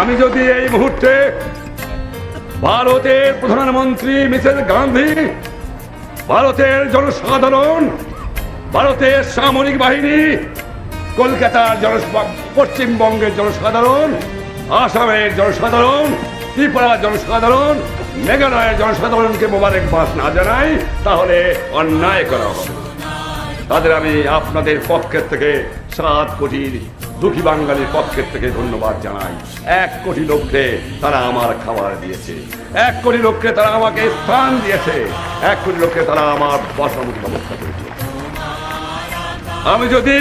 আমি যদি এই মুহূর্তে ভারতের প্রধানমন্ত্রী মিসেস গান্ধী, ভারতের জনসাধারণ, ভারতের সামরিক বাহিনী, কলকাতার পশ্চিমবঙ্গের জনসাধারণ, আসামের জনসাধারণ, ত্রিপুরার জনসাধারণ, মেঘালয়ের জনসাধারণকে মোবারকবাদ না জানাই তাহলে অন্যায় করা হবে। তাদের আমি আপনাদের পক্ষের থেকে 7 কোটি দুঃখী বাঙালির পক্ষের থেকে ধন্যবাদ জানাই। 1 কোটি লোককে তারা আমার খাবার দিয়েছে, 1 কোটি লোককে তারা আমাকে স্থান দিয়েছে, 1 কোটি লোককে তারা আমার বসানোর ব্যবস্থা করেছে। আমি যদি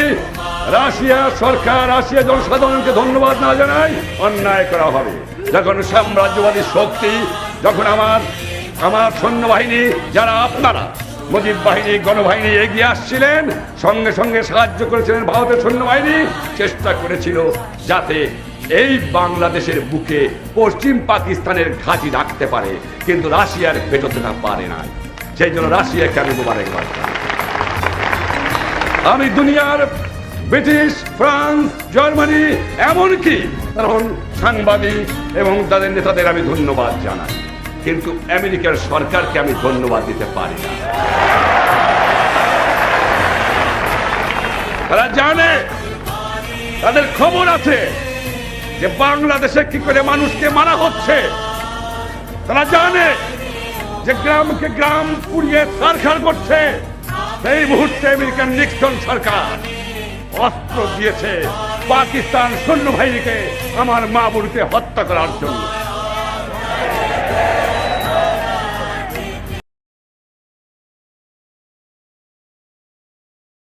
রাশিয়া সরকার, রাশিয়া জনসাধারণকে ধন্যবাদ না জানাই অন্যায় করা হবে। যখন সাম্রাজ্যবাদী শক্তি, যখন আমার সৈন্যবাহিনী, যারা আপনারা মুজিব বাহিনী, গণবাহিনী এগিয়ে আসছিলেন, সঙ্গে সঙ্গে সাহায্য করেছিলেন ভারতের সৈন্যবাহিনী, চেষ্টা করেছিল যাতে এই বাংলাদেশের বুকে পশ্চিম পাকিস্তানের ঘাঁটি রাখতে পারে, কিন্তু রাশিয়ার পেটোতে না পারে না। সেই জন্য রাশিয়াকে আমি মোবারকবাদ জানাই। আমি দুনিয়ার ব্রিটিশ, ফ্রান্স, জার্মানি, এমনকি কারণ সাংবাদিক এবং তাদের নেতাদের আমি ধন্যবাদ জানাই, কিন্তু আমেরিকার সরকারকে আমি ধন্যবাদ দিতে পারি না। তারা জানে, তাদের খবর আছে যে বাংলাদেশে কি করে মানুষকে মারা হচ্ছে। তারা জানে যে গ্রামকে গ্রাম পুড়িয়ে ছারখার করছে। সেই মুহূর্তে আমেরিকান নিক্সন সরকার অস্ত্র দিয়েছে পাকিস্তান সৈন্যবাহিনীকে আমার মা বোনকে হত্যা করার জন্য।